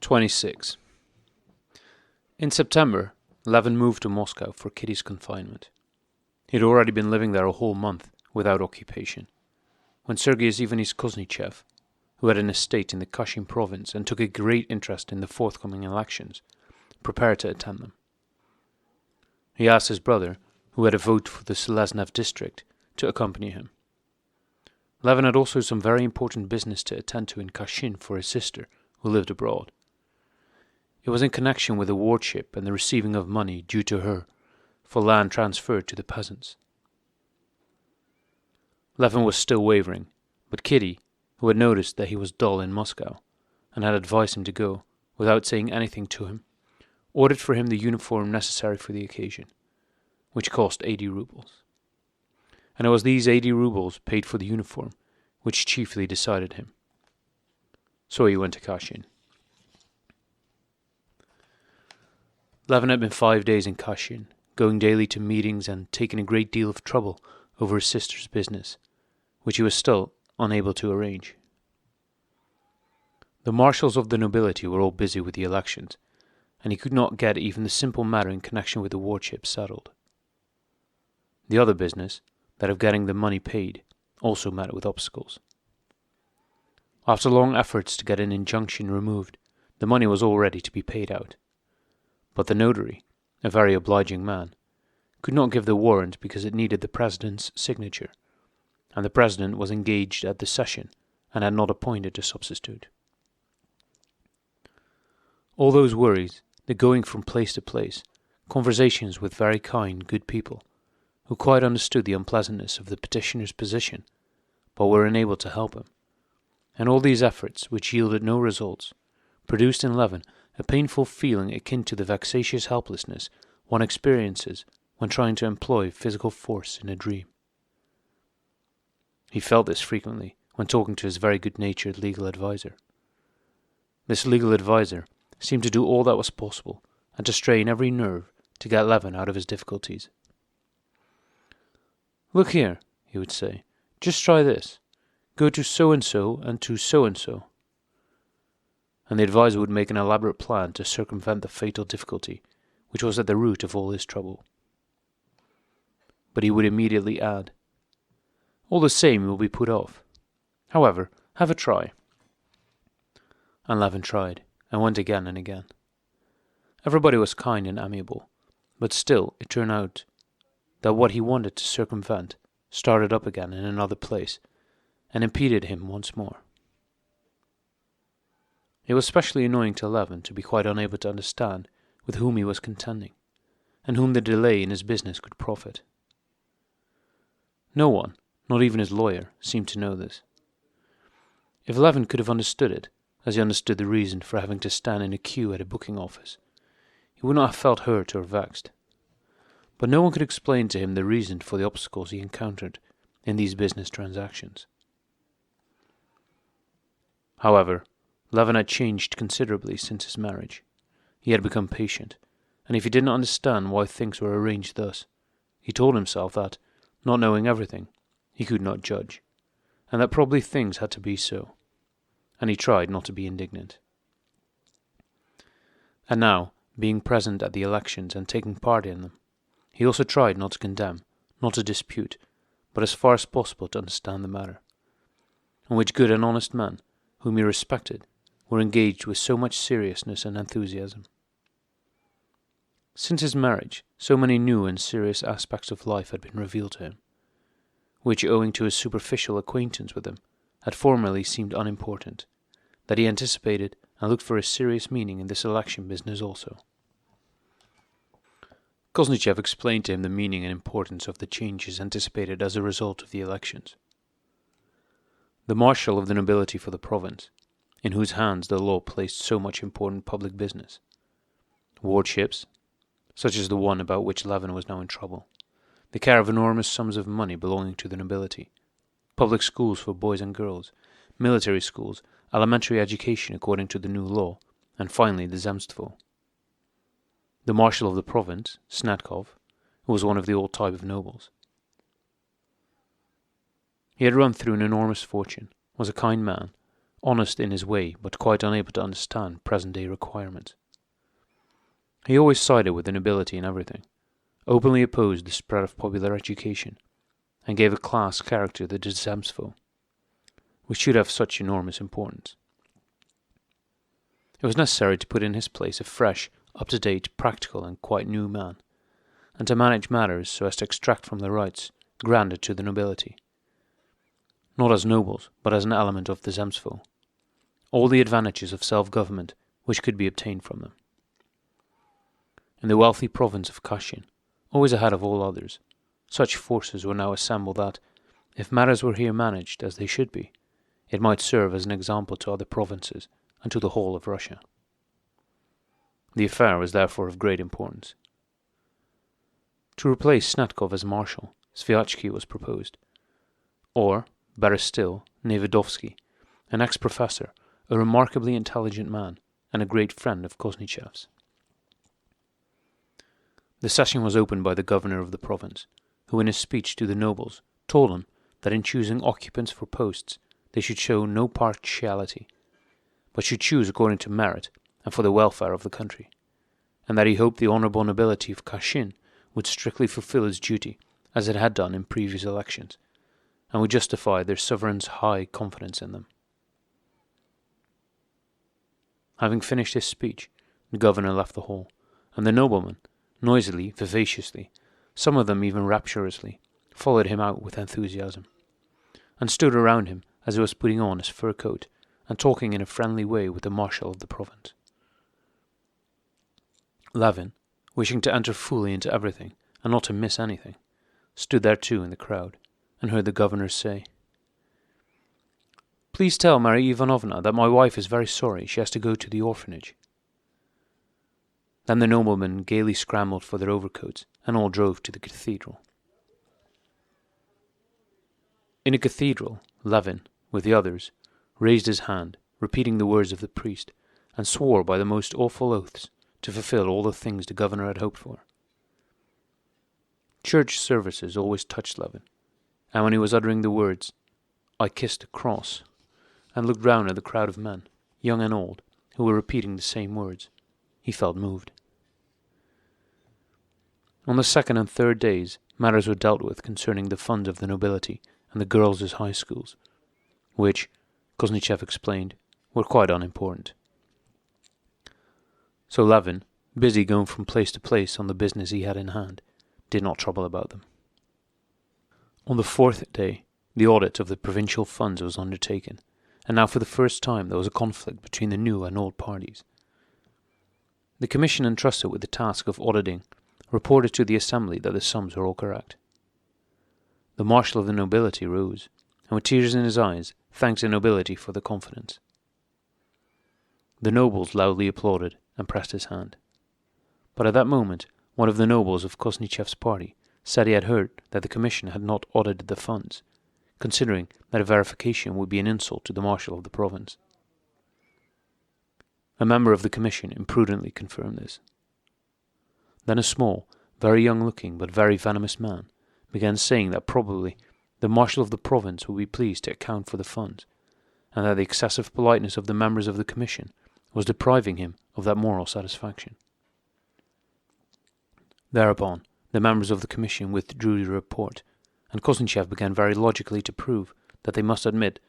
26. In September, Levin moved to Moscow for Kitty's confinement. He had already been living there a whole month without occupation, when Sergei Ivanovich Kuznichev, who had an estate in the Kashin province and took a great interest in the forthcoming elections, prepared to attend them. He asked his brother, who had a vote for the Seleznev district, to accompany him. Levin had also some very important business to attend to in Kashin for his sister, who lived abroad. It was in connection with the wardship and the receiving of money due to her for land transferred to the peasants. Levin was still wavering, but Kitty, who had noticed that he was dull in Moscow, and had advised him to go, without saying anything to him, ordered for him the uniform necessary for the occasion, which cost 80 rubles. And it was these 80 rubles paid for the uniform which chiefly decided him. So he went to Kashin. Levin had been 5 days in Kashin, going daily to meetings and taking a great deal of trouble over his sister's business, which he was still unable to arrange. The marshals of the nobility were all busy with the elections, and he could not get even the simple matter in connection with the wardship settled. The other business, that of getting the money paid, also met with obstacles. After long efforts to get an injunction removed, the money was all ready to be paid out. But the notary, a very obliging man, could not give the warrant because it needed the president's signature, and the president was engaged at the session and had not appointed a substitute. All those worries, the going from place to place, conversations with very kind, good people, who quite understood the unpleasantness of the petitioner's position, but were unable to help him, and all these efforts, which yielded no results, produced in Levin a painful feeling akin to the vexatious helplessness one experiences when trying to employ physical force in a dream. He felt this frequently when talking to his very good-natured legal adviser. This legal adviser seemed to do all that was possible and to strain every nerve to get Levin out of his difficulties. "Look here," he would say, "just try this. Go to so-and-so and to so-and-so." And the adviser would make an elaborate plan to circumvent the fatal difficulty which was at the root of all his trouble. But he would immediately add, "All the same, you will be put off. However, have a try." And Levin tried, and went again and again. Everybody was kind and amiable, but still it turned out that what he wanted to circumvent started up again in another place, and impeded him once more. It was especially annoying to Levin to be quite unable to understand with whom he was contending, and whom the delay in his business could profit. No one, not even his lawyer, seemed to know this. If Levin could have understood it, as he understood the reason for having to stand in a queue at a booking office, he would not have felt hurt or vexed. But no one could explain to him the reason for the obstacles he encountered in these business transactions. However, Levin had changed considerably since his marriage. He had become patient, and if he did not understand why things were arranged thus, he told himself that, not knowing everything, he could not judge, and that probably things had to be so, and he tried not to be indignant. And now, being present at the elections and taking part in them, he also tried not to condemn, not to dispute, but as far as possible to understand the matter, in which good and honest men, whom he respected, were engaged with so much seriousness and enthusiasm. Since his marriage, so many new and serious aspects of life had been revealed to him, which, owing to his superficial acquaintance with them, had formerly seemed unimportant, that he anticipated and looked for a serious meaning in this election business also. Kuznichev explained to him the meaning and importance of the changes anticipated as a result of the elections. The marshal of the nobility for the province, in whose hands the law placed so much important public business, wardships, such as the one about which Levin was now in trouble, the care of enormous sums of money belonging to the nobility, public schools for boys and girls, military schools, elementary education according to the new law, and finally the zemstvo. The marshal of the province, Snatkov, who was one of the old type of nobles. He had run through an enormous fortune, was a kind man, honest in his way but quite unable to understand present-day requirements. He always sided with the nobility in everything, openly opposed the spread of popular education, and gave a class character to the Zemstvo, which should have such enormous importance. It was necessary to put in his place a fresh, up-to-date, practical, and quite new man, and to manage matters so as to extract from the rights granted to the nobility, not as nobles, but as an element of the Zemstvo, all the advantages of self-government which could be obtained from them. In the wealthy province of Kashin, always ahead of all others, such forces were now assembled that, if matters were here managed as they should be, it might serve as an example to other provinces and to the whole of Russia. The affair was therefore of great importance. To replace Snetkov as marshal, Sviatsky was proposed, or, better still, Nevedovsky, an ex-professor, a remarkably intelligent man, and a great friend of Koznichev's. The session was opened by the governor of the province, who in his speech to the nobles told them that in choosing occupants for posts they should show no partiality, but should choose according to merit and for the welfare of the country, and that he hoped the honourable nobility of Kashin would strictly fulfil its duty as it had done in previous elections, and would justify their sovereign's high confidence in them. Having finished his speech, the governor left the hall, and the noblemen, noisily, vivaciously, some of them even rapturously, followed him out with enthusiasm, and stood around him as he was putting on his fur coat and talking in a friendly way with the marshal of the province. Levin, wishing to enter fully into everything and not to miss anything, stood there too in the crowd, and heard the governor say, "Please tell Maria Ivanovna that my wife is very sorry she has to go to the orphanage." Then the noblemen gaily scrambled for their overcoats, and all drove to the cathedral. In the cathedral, Levin, with the others, raised his hand, repeating the words of the priest, and swore by the most awful oaths to fulfill all the things the governor had hoped for. Church services always touched Levin, and when he was uttering the words, "I kissed the cross," and looked round at the crowd of men, young and old, who were repeating the same words, he felt moved. On the second and third days, matters were dealt with concerning the funds of the nobility and the girls' high schools, which, Koznichev explained, were quite unimportant. So Levin, busy going from place to place on the business he had in hand, did not trouble about them. On the fourth day, the audit of the provincial funds was undertaken, and now for the first time there was a conflict between the new and old parties. The commission entrusted with the task of auditing reported to the assembly that the sums were all correct. The marshal of the nobility rose, and with tears in his eyes thanked the nobility for the confidence. The nobles loudly applauded and pressed his hand. But at that moment one of the nobles of Koznichev's party said he had heard that the commission had not audited the funds, considering that a verification would be an insult to the marshal of the province. A member of the commission imprudently confirmed this. Then a small, very young-looking but very venomous man began saying that probably the marshal of the province would be pleased to account for the funds, and that the excessive politeness of the members of the commission was depriving him of that moral satisfaction. Thereupon, the members of the commission withdrew the report, and Koznichev began very logically to prove that they must admit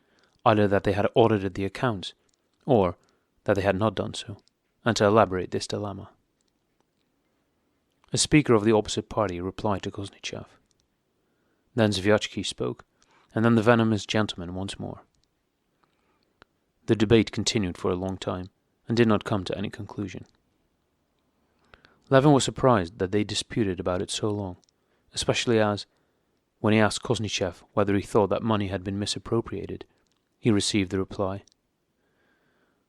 either that they had audited the accounts, or that they had not done so, and to elaborate this dilemma. A speaker of the opposite party replied to Koznichev. Then Sviatsky spoke, and then the venomous gentleman once more. The debate continued for a long time, and did not come to any conclusion. Levin was surprised that they disputed about it so long, especially as, when he asked Koznichev whether he thought that money had been misappropriated, he received the reply,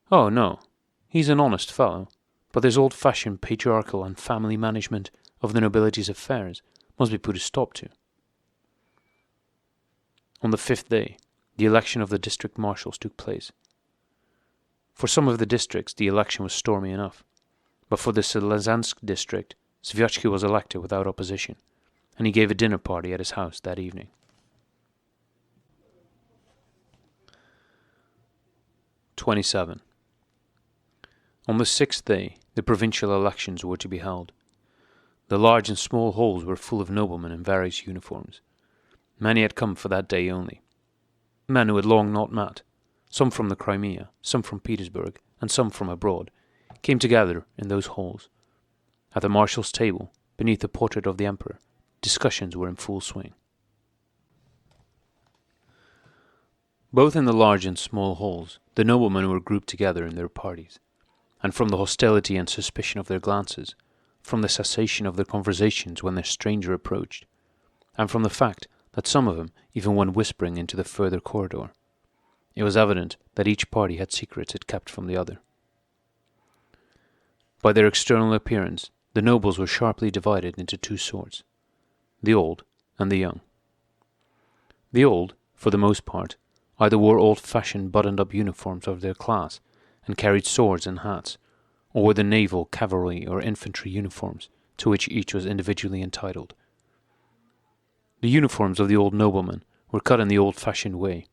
"Oh, no, he's an honest fellow, but this old-fashioned patriarchal and family management of the nobility's affairs must be put a stop to." On the fifth day, the election of the district marshals took place. For some of the districts the election was stormy enough, but for the Selezansk district, Sviatsky was elected without opposition, and he gave a dinner party at his house that evening. 27. On the 6th day, the provincial elections were to be held. The large and small halls were full of noblemen in various uniforms. Many had come for that day only. Men who had long not met, some from the Crimea, some from Petersburg, and some from abroad, came together in those halls. At the marshal's table, beneath the portrait of the emperor, discussions were in full swing. Both in the large and small halls, the noblemen were grouped together in their parties, and from the hostility and suspicion of their glances, from the cessation of their conversations when their stranger approached, and from the fact that some of them even went whispering into the further corridor, it was evident that each party had secrets it kept from the other. By their external appearance, the nobles were sharply divided into two sorts, the old and the young. The old, for the most part, either wore old-fashioned buttoned-up uniforms of their class and carried swords and hats, or wore the naval, cavalry, or infantry uniforms to which each was individually entitled. The uniforms of the old noblemen were cut in the old-fashioned way,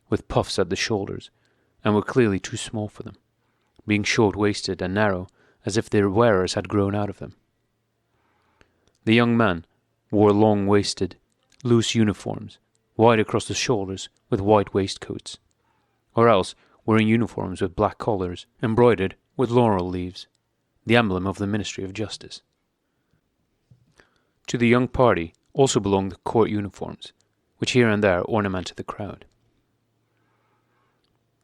with puffs at the shoulders, and were clearly too small for them, being short-waisted and narrow as if their wearers had grown out of them. The young men wore long-waisted, loose uniforms, wide across the shoulders with white waistcoats, or else wearing uniforms with black collars embroidered with laurel leaves, the emblem of the Ministry of Justice. To the young party also belonged the court uniforms, which here and there ornamented the crowd.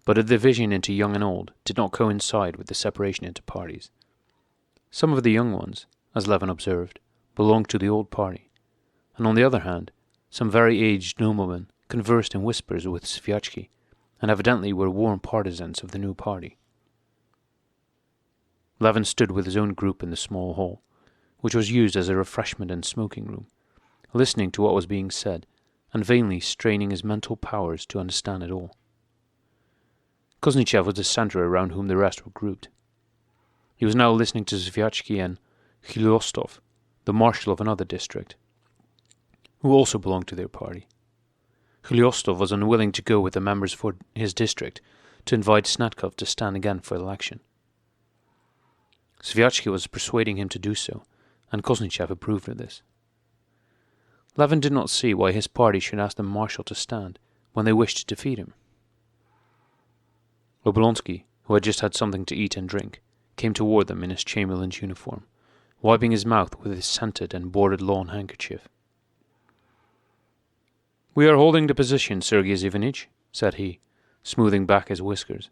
But the division into young and old did not coincide with the separation into parties. Some of the young ones, as Levin observed, belonged to the old party, and on the other hand, some very aged noblemen conversed in whispers with Sviatchky, and evidently were warm partisans of the new party. Levin stood with his own group in the small hall, which was used as a refreshment and smoking room, listening to what was being said, and vainly straining his mental powers to understand it all. Kuznetsov was the centre around whom the rest were grouped. He was now listening to Sviatchky and Khilostov, the marshal of another district, who also belonged to their party. Khilostov was unwilling to go with the members for his district to invite Snetkov to stand again for election. Sviatchky was persuading him to do so, and Kuznetsov approved of this. Levin did not see why his party should ask the marshal to stand when they wished to defeat him. Oblonsky, who had just had something to eat and drink, came toward them in his chamberlain's uniform, wiping his mouth with his scented and bordered lawn handkerchief. "We are holding the position, Sergei Ivanitch," said he, smoothing back his whiskers.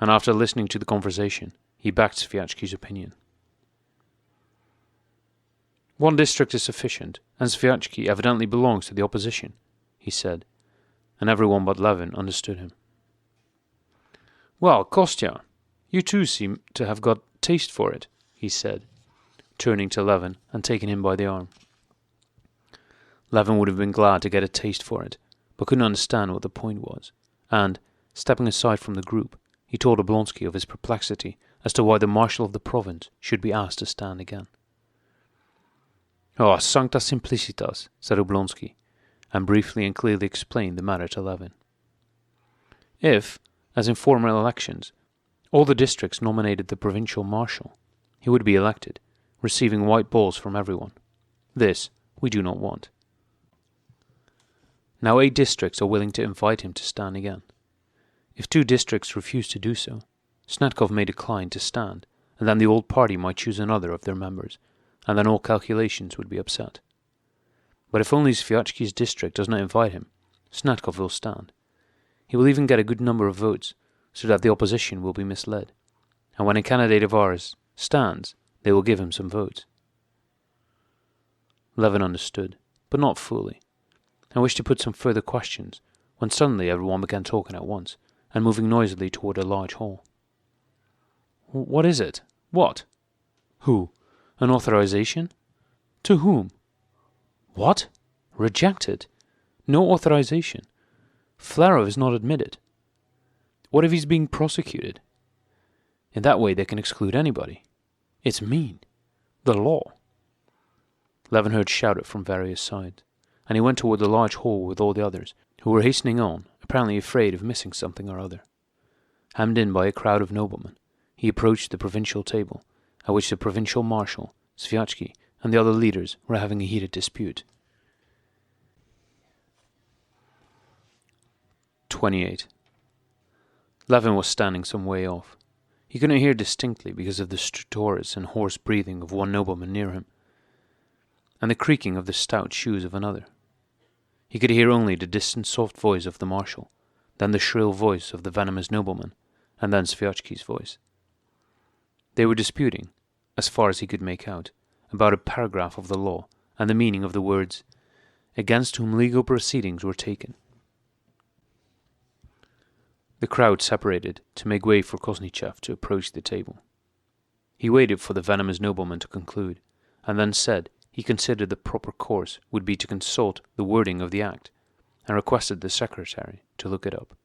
And after listening to the conversation, he backed Sviatchky's opinion. "One district is sufficient, and Sviatchky evidently belongs to the opposition," he said, and everyone but Levin understood him. "Well, Kostya, you too seem to have got taste for it," he said, turning to Levin and taking him by the arm. Levin would have been glad to get a taste for it, but couldn't understand what the point was, and, stepping aside from the group, he told Oblonsky of his perplexity as to why the marshal of the province should be asked to stand again. "Oh, sancta simplicitas," said Oblonsky, and briefly and clearly explained the matter to Levin. If, as in former elections, all the districts nominated the provincial marshal, he would be elected, receiving white balls from everyone. This we do not want. Now 8 districts are willing to invite him to stand again. If 2 districts refuse to do so, Snetkov may decline to stand, and then the old party might choose another of their members, and then all calculations would be upset. But if only Sviatchky's district does not invite him, Snetkov will stand. He will even get a good number of votes, so that the opposition will be misled, and when a candidate of ours stands, they will give him some votes. Levin understood, but not fully, and wished to put some further questions, when suddenly everyone began talking at once, and moving noisily toward a large hall. "What is it? What? Who? An authorization? To whom? What? Rejected? No authorization. Flerov is not admitted. What if he's being prosecuted? In that way they can exclude anybody. It's mean. The law." Levin heard shouted from various sides, and he went toward the large hall with all the others, who were hastening on, apparently afraid of missing something or other. Hemmed in by a crowd of noblemen, he approached the provincial table, at which the provincial marshal, Sviatski, and the other leaders were having a heated dispute. 28. Levin was standing some way off. He could not hear distinctly because of the stertorous and hoarse breathing of one nobleman near him, and the creaking of the stout shoes of another. He could hear only the distant soft voice of the marshal, then the shrill voice of the venomous nobleman, and then Sviatski's voice. They were disputing, as far as he could make out, about a paragraph of the law and the meaning of the words, "against whom legal proceedings were taken." The crowd separated to make way for Kosnichev to approach the table. He waited for the venomous nobleman to conclude, and then said he considered the proper course would be to consult the wording of the act, and requested the secretary to look it up.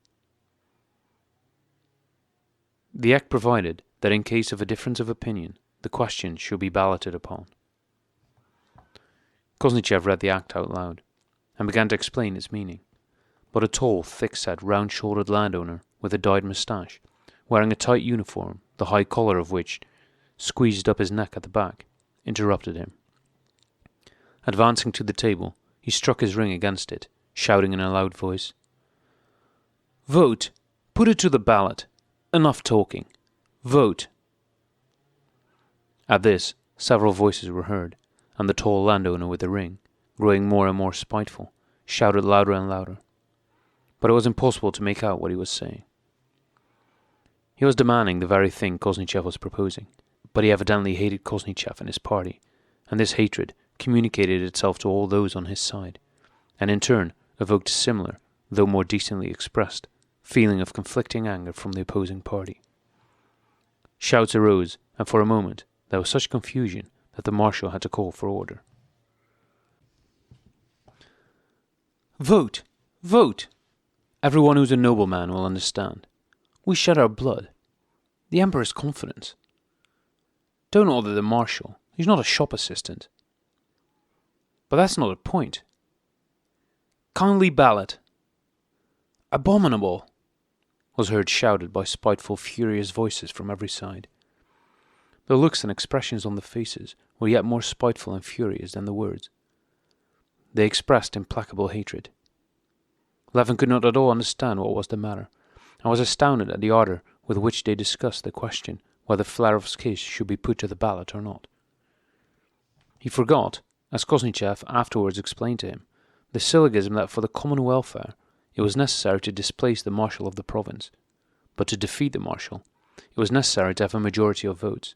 The act provided that in case of a difference of opinion, the question should be balloted upon. Kosnichev read the act out loud, and began to explain its meaning, but a tall, thick-set, round-shouldered landowner with a dyed moustache, wearing a tight uniform, the high collar of which squeezed up his neck at the back, interrupted him. Advancing to the table, he struck his ring against it, shouting in a loud voice, "Vote! Put it to the ballot! Enough talking! Vote!" At this, several voices were heard, and the tall landowner with the ring, growing more and more spiteful, shouted louder and louder. But it was impossible to make out what he was saying. He was demanding the very thing Kosnichev was proposing, but he evidently hated Kosnichev and his party, and this hatred communicated itself to all those on his side, and in turn evoked a similar, though more decently expressed, feeling of conflicting anger from the opposing party. Shouts arose, and for a moment there was such confusion that the marshal had to call for order. "Vote! Vote! Everyone who's a nobleman will understand. We shed our blood. The Emperor's confidence. Don't order the marshal. He's not a shop assistant." "But that's not the point." "Kindly ballot." "Abominable," was heard shouted by spiteful, furious voices from every side. The looks and expressions on the faces were yet more spiteful and furious than the words. They expressed implacable hatred. Levin could not at all understand what was the matter, and was astounded at the ardour with which they discussed the question whether Flarov's case should be put to the ballot or not. He forgot, as Kosnichev afterwards explained to him, the syllogism that for the common welfare it was necessary to displace the marshal of the province, but to defeat the marshal it was necessary to have a majority of votes.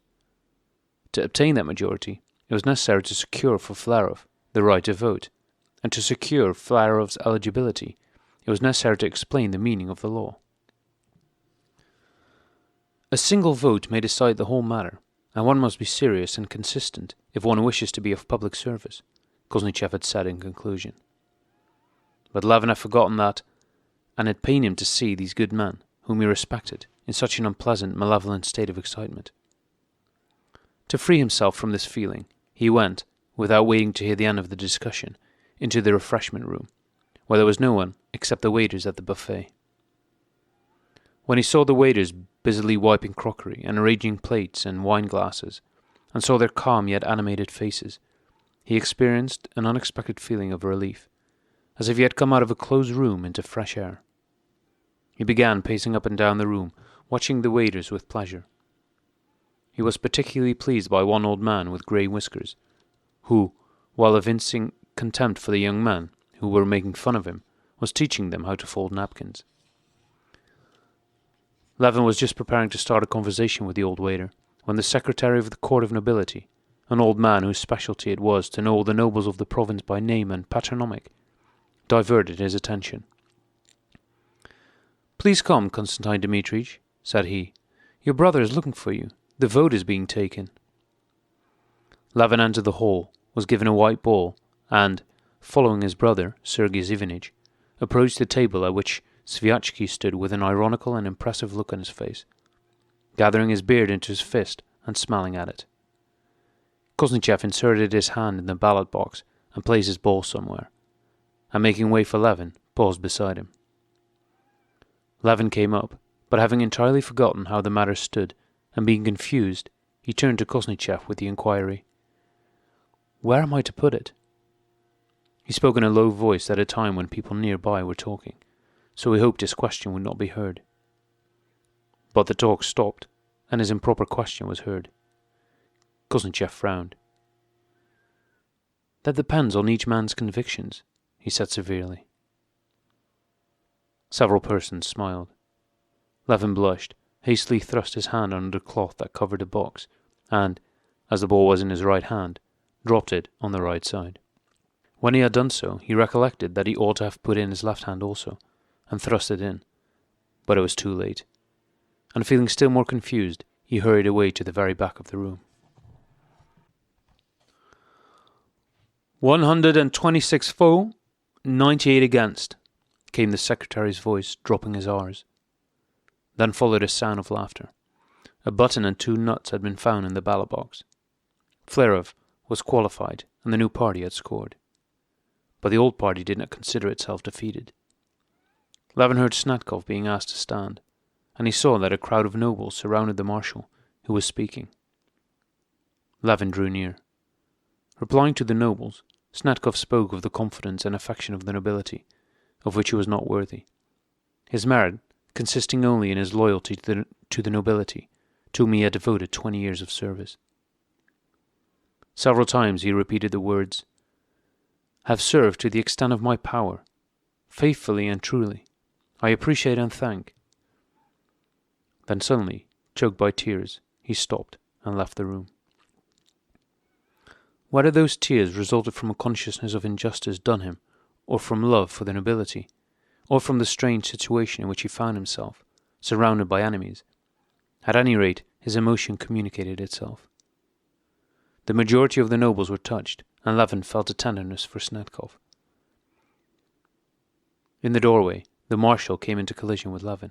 To obtain that majority it was necessary to secure for Flarov the right to vote, and to secure Flarov's eligibility it was necessary to explain the meaning of the law. A single vote may decide the whole matter, and one must be serious and consistent if one wishes to be of public service, Kosnichev had said in conclusion. But Levin had forgotten that, and it pained him to see these good men, whom he respected, in such an unpleasant, malevolent state of excitement. To free himself from this feeling, he went, without waiting to hear the end of the discussion, into the refreshment room, where there was no one except the waiters at the buffet. When he saw the waiters busily wiping crockery and arranging plates and wine glasses, and saw their calm yet animated faces, he experienced an unexpected feeling of relief, as if he had come out of a closed room into fresh air. He began pacing up and down the room, watching the waiters with pleasure. He was particularly pleased by one old man with grey whiskers, who, while evincing contempt for the young men who were making fun of him, was teaching them how to fold napkins. Levin was just preparing to start a conversation with the old waiter, when the secretary of the Court of Nobility, an old man whose specialty it was to know all the nobles of the province by name and patronymic, diverted his attention. "Please come, Constantine Dmitrievich," said he. "Your brother is looking for you. The vote is being taken." Levin entered the hall, was given a white ball, and, following his brother, Sergei Ivanitch, approached the table at which Sviatski stood with an ironical and impressive look on his face, gathering his beard into his fist and smiling at it. Kosnichev inserted his hand in the ballot box and placed his ball somewhere, and making way for Levin, paused beside him. Levin came up, but having entirely forgotten how the matter stood, and being confused, he turned to Kosnichev with the inquiry, "Where am I to put it?" He spoke in a low voice at a time when people nearby were talking, so he hoped his question would not be heard. But the talk stopped, and his improper question was heard. Kosnichev frowned. "That depends on each man's convictions," he said severely. Several persons smiled. Levin blushed, hastily thrust his hand under the cloth that covered the box, and, as the ball was in his right hand, dropped it on the right side. When he had done so, he recollected that he ought to have put in his left hand also, and thrust it in, but it was too late, and feeling still more confused, he hurried away to the very back of the room. 126 for, 98 against, came the secretary's voice, dropping his R's. Then followed a sound of laughter. A button and 2 nuts had been found in the ballot box. Flerov was qualified, and the new party had scored. But the old party did not consider itself defeated. Levin heard Snetkov being asked to stand, and he saw that a crowd of nobles surrounded the marshal, who was speaking. Levin drew near. Replying to the nobles, Snetkov spoke of the confidence and affection of the nobility, of which he was not worthy. His merit, consisting only in his loyalty to the nobility, to whom he had devoted 20 years of service. Several times he repeated the words, "Have served to the extent of my power, faithfully and truly. I appreciate and thank." Then suddenly, choked by tears, he stopped and left the room. Whether those tears resulted from a consciousness of injustice done him, or from love for the nobility, or from the strange situation in which he found himself, surrounded by enemies, at any rate his emotion communicated itself. The majority of the nobles were touched, and Levin felt a tenderness for Snetkov. In the doorway, the marshal came into collision with Levin.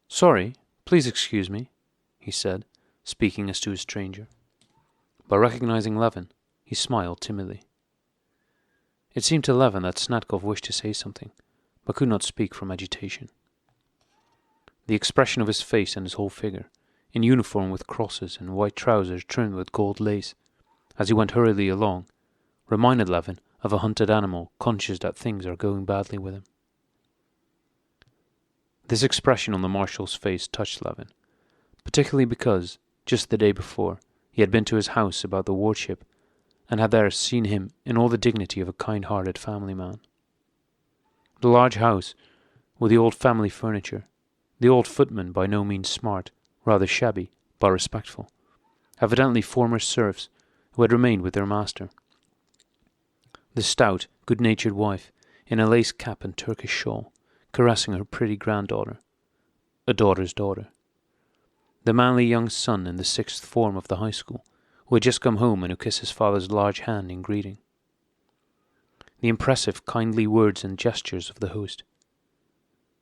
"Sorry, please excuse me," he said, speaking as to a stranger. But recognizing Levin, he smiled timidly. It seemed to Levin that Snetkov wished to say something, but could not speak from agitation. The expression of his face and his whole figure, in uniform with crosses and white trousers trimmed with gold lace, as he went hurriedly along, reminded Levin of a hunted animal conscious that things are going badly with him. This expression on the marshal's face touched Levin, particularly because, just the day before, he had been to his house about the wardship, and had there seen him in all the dignity of a kind-hearted family man. The large house, with the old family furniture, the old footman by no means smart, rather shabby, but respectful, evidently former serfs who had remained with their master. The stout, good-natured wife, in a lace cap and Turkish shawl, caressing her pretty granddaughter, a daughter's daughter. The manly young son in the 6th form of the high school, who had just come home and who kissed his father's large hand in greeting. The impressive, kindly words and gestures of the host.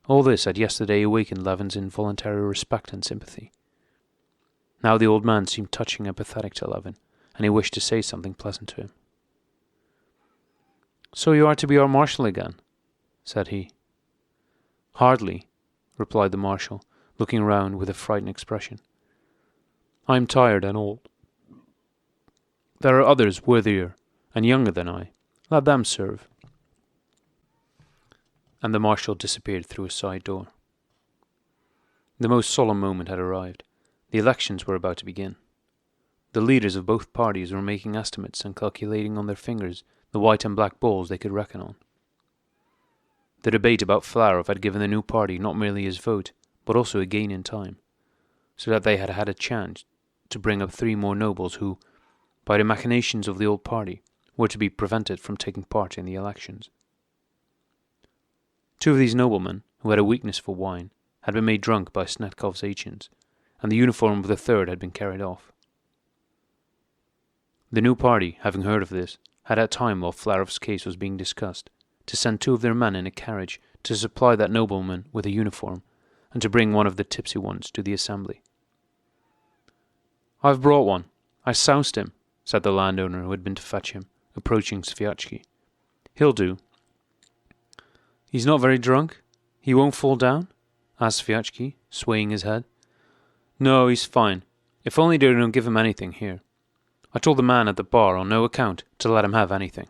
All this had yesterday awakened Levin's involuntary respect and sympathy. Now the old man seemed touching and pathetic to Levin, and he wished to say something pleasant to him. "So you are to be our marshal again," said he. "Hardly," replied the marshal, looking round with a frightened expression. "I am tired and old. There are others worthier and younger than I. Let them serve." And the marshal disappeared through a side door. The most solemn moment had arrived. The elections were about to begin. The leaders of both parties were making estimates and calculating on their fingers the white and black balls they could reckon on. The debate about Flerov had given the new party not merely his vote, but also a gain in time, so that they had had a chance to bring up 3 more nobles who, by the machinations of the old party, were to be prevented from taking part in the elections. 2 of these noblemen, who had a weakness for wine, had been made drunk by Snetkov's agents, and the uniform of the 3rd had been carried off. The new party, having heard of this, had at time while Flerov's case was being discussed, to send 2 of their men in a carriage to supply that nobleman with a uniform, and to bring one of the tipsy ones to the assembly. "I've brought one. I soused him," said the landowner who had been to fetch him, approaching Sviatchky. "He'll do." "He's not very drunk? He won't fall down?" asked Sviatchky, swaying his head. No, he's fine. If only they don't give him anything here. I told the man at the bar on no account to let him have anything.